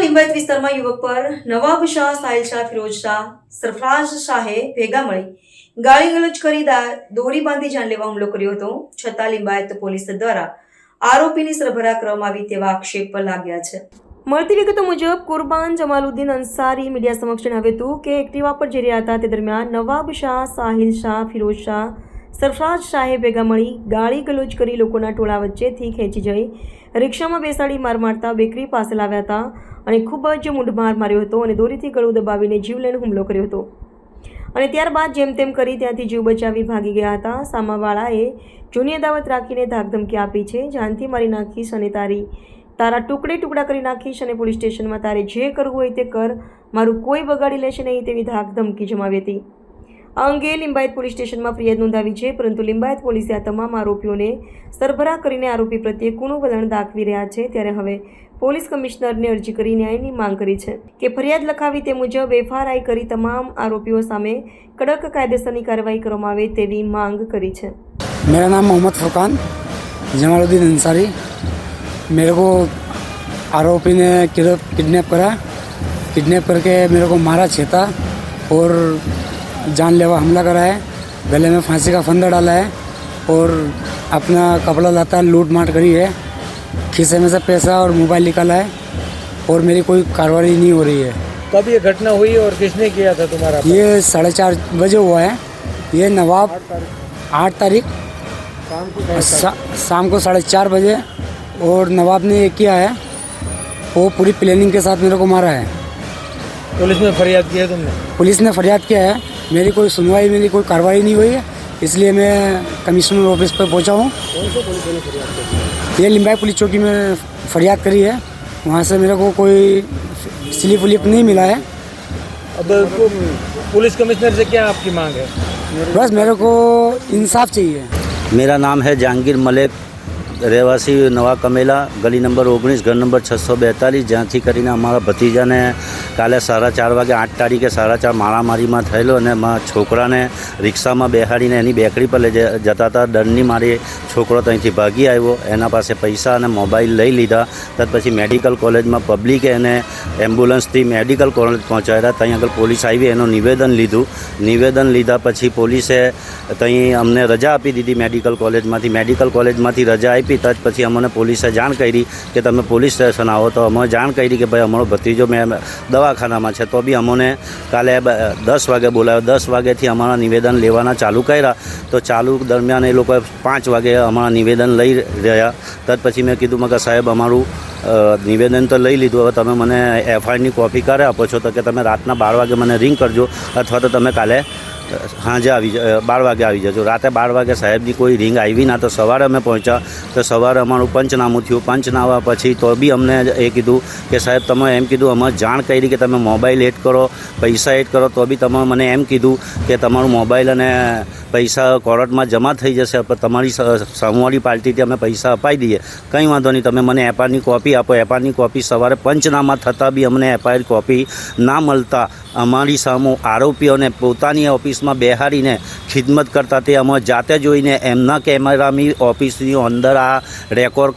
લિંબાયત વિસ્તારમાં યુવક પર નવાબ શાહ, સાહિલ શાહ, ફિરોઝ શાહ, સરફરાઝ શાહે ભેગા મળી ગાળી ગલોચ કરી દોરી બાંધી જાનલેવા હુમલો કર્યો હતો. છતાં લિંબાયત પોલીસ દ્વારા આરોપીની સરભરા કરવામાં આવી તેવા આક્ષેપ લાગ્યા છે. મળતી વિગતો મુજબ કુરબાન જમાલુદ્દીન અંસારી મીડિયા સમક્ષ જણાવ્યું હતું કે એક્ટિવા પર જઈ રહ્યા હતા તે દરમિયાન નવાબ શાહ, સાહિલ શાહ, ફિરોઝ શાહ, સરફરાઝ શાહે ભેગા મળી ગાળી ગલોચ કરી લોકોના ટોળા વચ્ચેથી ખેંચી જઈ રિક્ષામાં બેસાડી માર મારતા બેકરી પાસે લાવ્યા હતા અને ખૂબ જ મૂંઢમાર માર્યો હતો અને દોરીથી ગળું દબાવીને જીવલેણ હુમલો કર્યો હતો અને ત્યારબાદ જેમ તેમ કરી ત્યાંથી જીવ બચાવી ભાગી ગયા હતા. સામાવાળાએ જૂની અદાવત રાખીને ધાકધમકી આપી છે. જાનથી મારી નાખીશ અને તારા ટુકડે ટુકડા કરી નાખીશ અને પોલીસ સ્ટેશનમાં તારે જે કરવું હોય તે કર, મારું કોઈ બગાડી લેશે નહીં તેવી ધાકધમકી જમાવી હતી. આ અંગે લિંબાયત પોલીસ સ્ટેશનમાં ફરિયાદ નોંધાવી છે, પરંતુ લિંબાયત પોલીસે આ તમામ આરોપીઓને સરભરા કરીને આરોપી પ્રત્યે કૂણું વલણ દાખવી રહ્યા છે. ત્યારે હવે પોલીસ કમિશનરને અરજી કરી ન્યાયની માંગ કરી છે કે ફરિયાદ લખાવી તે મુજબ FRI કરી તમામ આરોપીઓ સામે કડક કાયદેસરની કાર્યવાહી કરવામાં આવે તેવી માંગ કરી છે. मेरा नाम मोहम्मद फुरकान जमालुद्दीन अंसारी. मेरे को आरोपी ने किडनैप करा. किडनैप करके मेरे को मारा, छेता और जानलेवा हमला करा है. गले में फांसी का फंदा डाला है और अपना कपड़ा लाता लूट मार करी है. खीसे में से पैसा और मोबाइल निकाला है और मेरी कोई कार्रवाई नहीं हो रही है. कब ये घटना हुई और किसने किया था तुम्हारा? ये 4:30 बजे हुआ है. ये नवाब 8 तारीख शाम को 4:30 बजे और नवाब ने ये किया है. वो पूरी प्लानिंग के साथ मेरे को मारा है. पुलिस में फरियाद की है तुमने? पुलिस ने फरियाद किया है. मेरी कोई सुनवाई, मेरी कोई कार्रवाई नहीं हुई है. इसलिए मैं कमिश्नर ऑफिस पर पहुंचा हूँ. ये लिंबायत पुलिस चौकी में फरियाद करी है. वहाँ से मेरे को कोई स्लिप विलिप नहीं मिला है. अब पुलिस कमिश्नर से क्या आपकी मांग है? बस मेरे को इंसाफ चाहिए. मेरा नाम है जहांगीर मलिक, રહેવાસી નવા કમેલા, ગલી નંબર 19, ઘર નંબર 642, જ્યાંથી કરીને અમારા ભતીજાને કાલે 4:30 વાગે 8 તારીખે 4:30 મારામારીમાં થયેલો અને છોકરાને રિક્ષામાં બેહાડીને એની બેકરી પર લઈ જતા હતા. ડરની મારી છોકરો ત્યાંથી ભાગી આવ્યો. એના પાસે પૈસા અને મોબાઈલ લઈ લીધા. ત્યાર પછી મેડિકલ કોલેજમાં પબ્લિકે એને એમ્બ્યુલન્સથી મેડિકલ કોલેજ પહોંચાડ્યા. ત્યાં આગળ પોલીસ આવી એનું નિવેદન લીધું. નિવેદન લીધા પછી પોલીસે ત્યાં અમને રજા આપી દીધી મેડિકલ કોલેજમાંથી રજા આપી. ત્યાર પછી અમને પોલીસે જાણ કરી કે તમે પોલીસ સ્ટેશન આવો. તો અમે જાણ કરી કે ભાઈ અમારો ભત્રીજો મેં દવાખાનામાં છે. તો બી અમને કાલે 10 વાગે બોલાવ્યો. 10 વાગ્યાથી અમારા નિવેદન લેવાના ચાલુ કર્યા. તો ચાલુ દરમિયાન એ લોકોએ 5 વાગે અમારા નિવેદન લઈ રહ્યા. ત્યાર પછી મેં કીધું કે સાહેબ અમારું નિવેદન તો લઈ લીધું, હવે તમે મને FIRની કોપી કરે આપો છો તો કે તમે રાતના 12 વાગે મને રિંગ કરજો અથવા તો તમે કાલે સાંજે 12 વાગે આવી જજો. રાતે 12 વાગે સાહેબની કોઈ રિંગ આવી ના. તો સવારે અમે પહોંચ્યા તો સવારે અમારું પંચનામું થયું. પંચનામા પછી તો બી અમને એ કીધું કે સાહેબ તમે એમ કીધું અમે જાણ કરી કે તમે મોબાઈલ એડ કરો, પૈસા એડ કરો. તો બી તમે મને એમ કીધું કે તમારું મોબાઈલ અને પૈસા કોર્ટમાં જમા થઈ જશે, પણ તમારી સામેવાળી પાર્ટીથી અમે પૈસા અપાઈ દઈએ. કંઈ વાંધો નહીં, તમે મને FIRની કોપી આપો. FIRની કોપી સવારે પંચનામા થતાં બી અમને FIR કોપી ના મળતા અમારી સામે આરોપીઓને પોતાની ઓફિસમાં બેહાડીને ખિદમત કરતા તે અમે જાતે જોઈને એમના કેમેરાની ઓફિસની અંદર આ રેકોર્ડ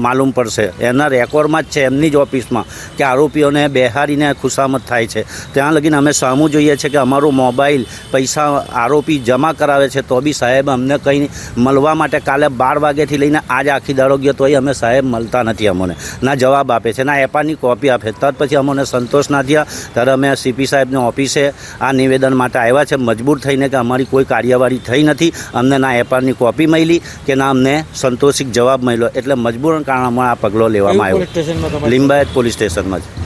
માલુમ પડશે. એના રેકોર્ડમાં જ છે એમની જ ઓફિસમાં કે આરોપીઓને બેહાડીને ખુશામત થાય છે. ત્યાં લગીને અમે સામું જોઈએ છે કે અમારો મોબાઈલ પૈસા આરોપી જમા કરાવે છે. તો બી સાહેબ અમને કંઈ મળવા માટે કાલે 12 વાગ્યાથી લઈને આજ આખી દાડો ગયો તોય અમે સાહેબ મળતા નથી. અમને ના જવાબ આપે છે, ના FIRની કોપી આપે. ત્યાર પછી અમને સંતોષ ના થયા. ત્યારે અમે CP સાહેબને ઓફિસે આ નિવેદન માટે આવ્યા છે મજબૂર થઈને કે અમારી કોઈ કાર્યવાહી થઈ નથી. અમને ના FIRની કોપી મળી કે ના અમને સંતોષિક જવાબ મળ્યો. એટલે મજબૂરન કારણે આ પગલો લેવામાં આવ્યો લિંબાયત પોલીસ સ્ટેશનમાં જ.